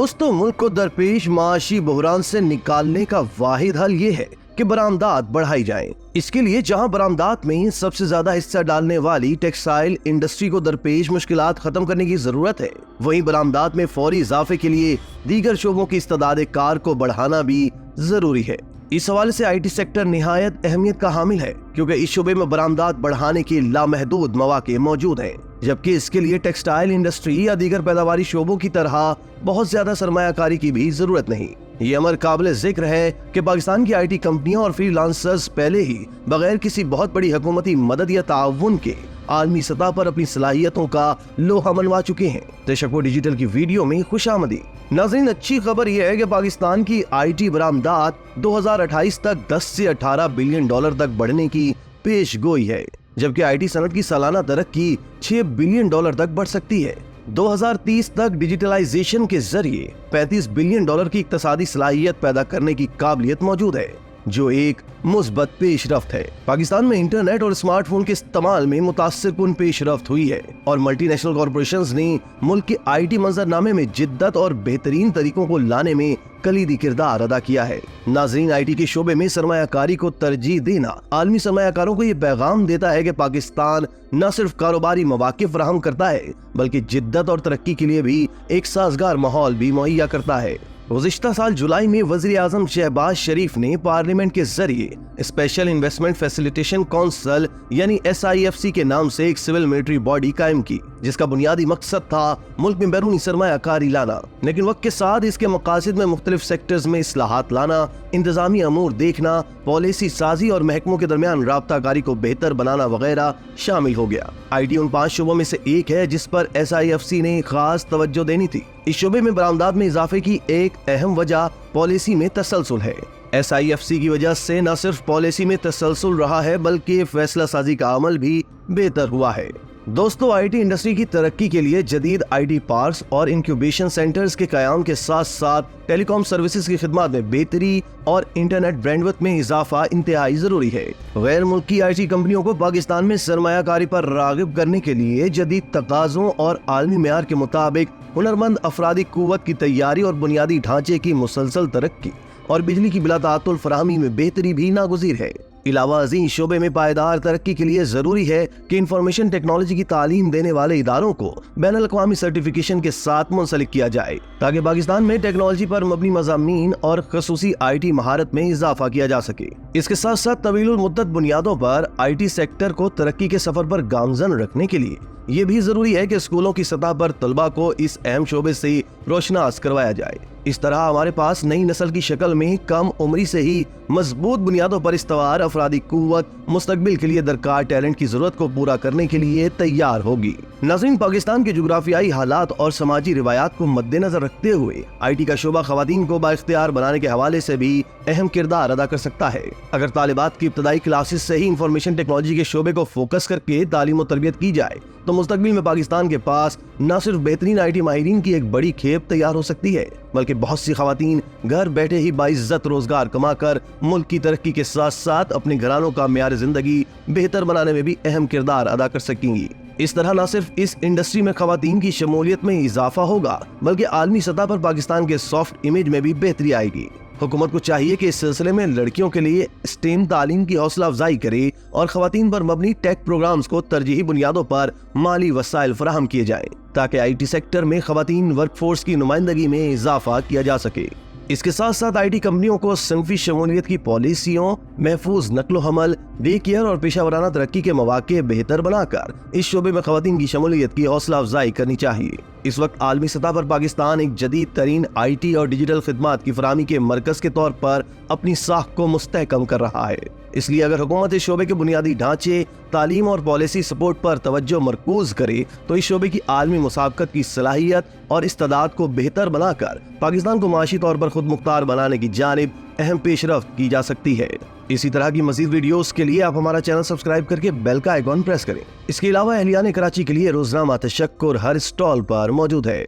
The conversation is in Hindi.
दोस्तों, मुल्क को दरपेश माशी बहरान से निकालने का वाहिद हल ये है कि बरामदात बढ़ाई जाएं। इसके लिए जहां बरामदात में सबसे ज्यादा हिस्सा डालने वाली टेक्सटाइल इंडस्ट्री को दरपेश मुश्किलात खत्म करने की जरूरत है, वहीं बरामदात में फौरी इजाफे के लिए दीगर शोबों की इस्तेदाद कार को बढ़ाना भी जरूरी है। इस हवाले से आईटी सेक्टर निहायत अहमियत का हामिल है, क्योंकि इस शोबे में बरामदात बढ़ाने के लामहदूद मौके मौजूद हैं, जबकि इसके लिए टेक्सटाइल इंडस्ट्री या दीगर पैदावारी शोबों की तरह बहुत ज्यादा सरमायाकारी की भी जरूरत नहीं। ये अमर काबिल जिक्र है कि पाकिस्तान की आईटी कंपनियां और फ्रीलांसर्स पहले ही बगैर किसी बहुत बड़ी हुकूमती मदद या ताउन के आलमी सतह पर अपनी सलाहियतों का लोहा मनवा चुके हैं। तशक्कुर डिजिटल की वीडियो में खुशामदी। नाज़रीन, अच्छी खबर यह है कि पाकिस्तान की आईटी बरामदात 2028 तक 10 से 18 बिलियन डॉलर तक बढ़ने की पेश गोई है, जबकि आईटी सनत की सालाना तरक्की 6 बिलियन डॉलर तक बढ़ सकती है। 2030 तक डिजिटलाइजेशन के जरिए 35 बिलियन डॉलर की इक्तसादी सलाहियत पैदा करने की काबिलियत मौजूद है, जो एक मुस्बत पेशरफ्त है। पाकिस्तान में इंटरनेट और स्मार्टफोन के इस्तेमाल में मुतासिरकुन पेशरफ्त हुई है और मल्टीनेशनल कॉर्पोरेशंस ने मुल्क के आईटी मंजरनामे में जिद्दत और बेहतरीन तरीकों को लाने में कलीदी किरदार अदा किया है। नाजरीन, आईटी के शोबे में सरमायाकारी को तरजीह देना आलमी सरमायाकारों को ये पैगाम देता है कि पाकिस्तान न सिर्फ कारोबारी मौके फराहम करता है, बल्कि जिद्दत और तरक्की के लिए भी एक साजगार माहौल भी मुहैया करता है। गुज़िश्ता साल जुलाई में वज़ीर आज़म शहबाज शरीफ ने पार्लियामेंट के जरिए स्पेशल इन्वेस्टमेंट फैसिलिटेशन काउंसिल यानी SIFC के नाम से एक सिविल मिलिट्री बॉडी कायम की, जिसका बुनियादी मकसद था मुल्क में बैरूनी सरमायाकारी लाना। लेकिन वक्त के साथ इसके मकासद में मुख्तलिफ सेक्टर्स में इस्लाहात लाना, इंतजामी अमूर देखना, पॉलिसी साजी और महकमों के दरमियान राब्ताकारी को बेहतर बनाना वगैरह शामिल हो गया। आईटी उन 5 शोबों में से एक है जिस पर SIFC ने खास तवज्जो देनी थी। इस शोबे में बरामदात में इजाफे की एक अहम वजह पॉलिसी में तसलसल है। SIFC की वजह से न सिर्फ पॉलिसी में तसलसल रहा है, बल्कि फैसला साजी का अमल भी बेहतर हुआ है। दोस्तों, आईटी इंडस्ट्री की तरक्की के लिए जदीद आईटी पार्क्स और इंक्यूबेशन सेंटर्स के कयाम के साथ साथ टेलीकॉम सर्विसेज की खिदमत में बेहतरी और इंटरनेट बैंडविड्थ में इजाफा इंतहाई जरूरी है। गैर मुल्की आईटी कंपनियों को पाकिस्तान में सरमायाकारी पर रागिब करने के लिए जदीद तकाज़ों और आलमी मेयार के मुताबिक हुनरमंद अफरादी कुव्वत की तैयारी और बुनियादी ढांचे की मुसलसल तरक्की और बिजली की बिलातातुल फराहमी में बेहतरी भी नागुज़ीर है। इलावा अज़ीम शोबे में पायदार तरक्की के लिए जरूरी है कि इंफॉर्मेशन टेक्नोलॉजी की तालीम देने वाले इदारों को बैनुल अक़वामी सर्टिफिकेशन के साथ मुंसलिक किया जाए, ताकि पाकिस्तान में टेक्नोलॉजी पर मबनी मज़ामीन और खसूसी आईटी महारत में इजाफा किया जा सके। इसके साथ साथ तवीलुल मुद्दत बुनियादों पर आईटी सेक्टर को तरक्की के सफर पर गामजन रखने के लिए ये भी जरूरी है कि स्कूलों की सतह पर तलबा को इस अहम शोबे से रोशनास करवाया जाए। इस तरह हमारे पास नई नस्ल की शक्ल में कम उम्री से ही मजबूत बुनियादों पर इस्तवार अफरादी कुव्वत मुस्तकबिल के लिए दरकार टैलेंट की जरूरत को पूरा करने के लिए तैयार होगी। नाज़रीन, पाकिस्तान के जुग्राफियाई हालात और समाजी रिवायात को मद्देनजर रखते हुए आईटी का शोबा खवातीन को बाइख्तियार बनाने के हवाले से भी अहम किरदार अदा कर सकता है। अगर तालिबात की इब्तदाई क्लासेस से ही इंफॉर्मेशन टेक्नोलॉजी के शोबे को फोकस करके तालीम और तरबियत की जाए, तो मुस्तकबिल में पाकिस्तान के पास न सिर्फ बेहतरीन आईटी माहिरीन की एक बड़ी खेप तैयार हो सकती है, बल्कि बहुत सी खवातीन घर बैठे ही बाइज्जत रोजगार कमाकर मुल्क की तरक्की के साथ साथ अपने घरानों का मेयार जिंदगी बेहतर बनाने में भी अहम किरदार अदा कर सकेंगी। इस तरह न सिर्फ इस इंडस्ट्री में खवातीन की शमूलियत में इजाफा होगा, बल्कि आलमी सतह पर पाकिस्तान के सॉफ्ट इमेज में भी बेहतरी आएगी। हुकूमत को चाहिए कि इस सिलसिले में लड़कियों के लिए स्टेम तालीम की हौसला अफजाई करे और खवातीन पर मबनी टेक प्रोग्राम्स को तरजीही बुनियादों पर माली वसाइल फराहम किए जाएं, ताकि आईटी सेक्टर में खवातीन वर्कफोर्स की नुमाइंदगी में इजाफा किया जा सके। इसके साथ साथ आईटी कंपनियों को सिंफी शमूलियत की पॉलिसियों, महफूज नकलो हमल, डे केयर और पेशा वराना तरक्की के मौके बेहतर बनाकर इस शोबे में खवातीन की शमूलियत की हौसला अफजाई करनी चाहिए। इस वक्त आलमी सतह पर पाकिस्तान एक जदीद तरीन आईटी और डिजिटल खिदमात की फराहमी के मरकज के तौर पर अपनी साख को मुस्तहकम कर रहा है। इसलिए अगर हुकूमत इस शोबे के बुनियादी ढांचे, तालीम और पॉलिसी सपोर्ट पर तवज्जो मरकूज करे, तो इस शोबे की आलमी मुसाबकत की सलाहियत और इस्तेदाद को बेहतर बनाकर पाकिस्तान को माशी तौर पर खुद मुख्तार बनाने की जानिब अहम पेशरफ्त की जा सकती है। इसी तरह की मजीद वीडियोस के लिए आप हमारा चैनल सब्सक्राइब करके बेल का आइकॉन प्रेस करें। इसके अलावा अहलियान कराची के लिए रोजनामा तशक्कुर हर स्टॉल पर मौजूद है।